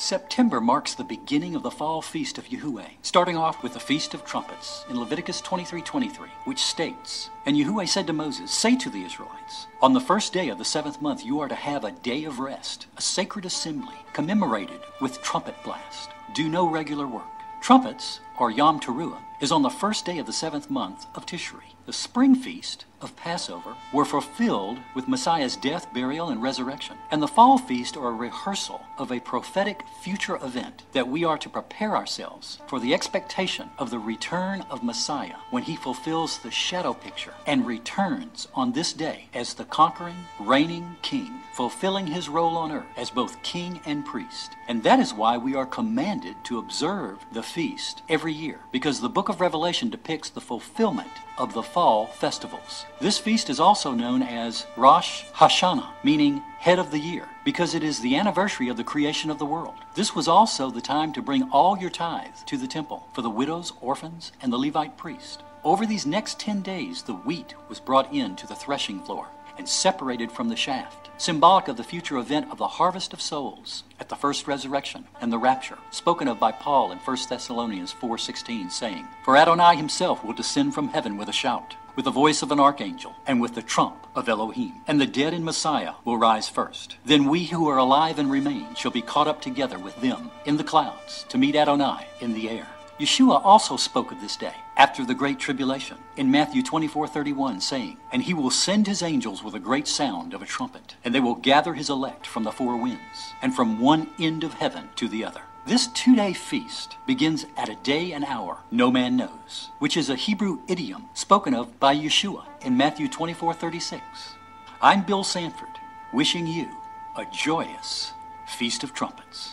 September marks the beginning of the fall feast of Yahuwah, starting off with the Feast of Trumpets in Leviticus 23:23, which states, "And Yahuwah said to Moses, say to the Israelites, on the first day of the 7th month you are to have a day of rest, a sacred assembly, commemorated with trumpet blast. Do no regular work." Trumpets, or Yom Tru'ah, is on the first day of the 7th month of Tishri. The spring feast of Passover were fulfilled with Messiah's death, burial, and resurrection. And the fall feast are a rehearsal of a prophetic future event that we are to prepare ourselves for the expectation of the return of Messiah when he fulfills the shadow picture and returns on this day as the conquering, reigning king, fulfilling his role on earth as both king and priest. And that is why we are commanded to observe the feast every year, because the book of Revelation depicts the fulfillment of the fall festivals. This feast is also known as Rosh Hashanah, meaning head of the year, because it is the anniversary of the creation of the world. This was also the time to bring all your tithe to the temple for the widows, orphans, and the Levite priest. Over these next 10 days, the wheat was brought in to the threshing floor and separated from the shaft, symbolic of the future event of the harvest of souls at the first resurrection and the rapture, spoken of by Paul in 1 Thessalonians 4:16, saying, "For Adonai himself will descend from heaven with a shout, with the voice of an archangel, and with the trump of Elohim. And the dead in Messiah will rise first. Then we who are alive and remain shall be caught up together with them in the clouds to meet Adonai in the air." Yeshua also spoke of this day after the Great Tribulation in Matthew 24:31, saying, "And he will send his angels with a great sound of a trumpet, and they will gather his elect from the four winds, and from one end of heaven to the other." This 2-day feast begins at a day and hour no man knows, which is a Hebrew idiom spoken of by Yeshua in Matthew 24:36. I'm Bill Sanford, wishing you a joyous Feast of Trumpets.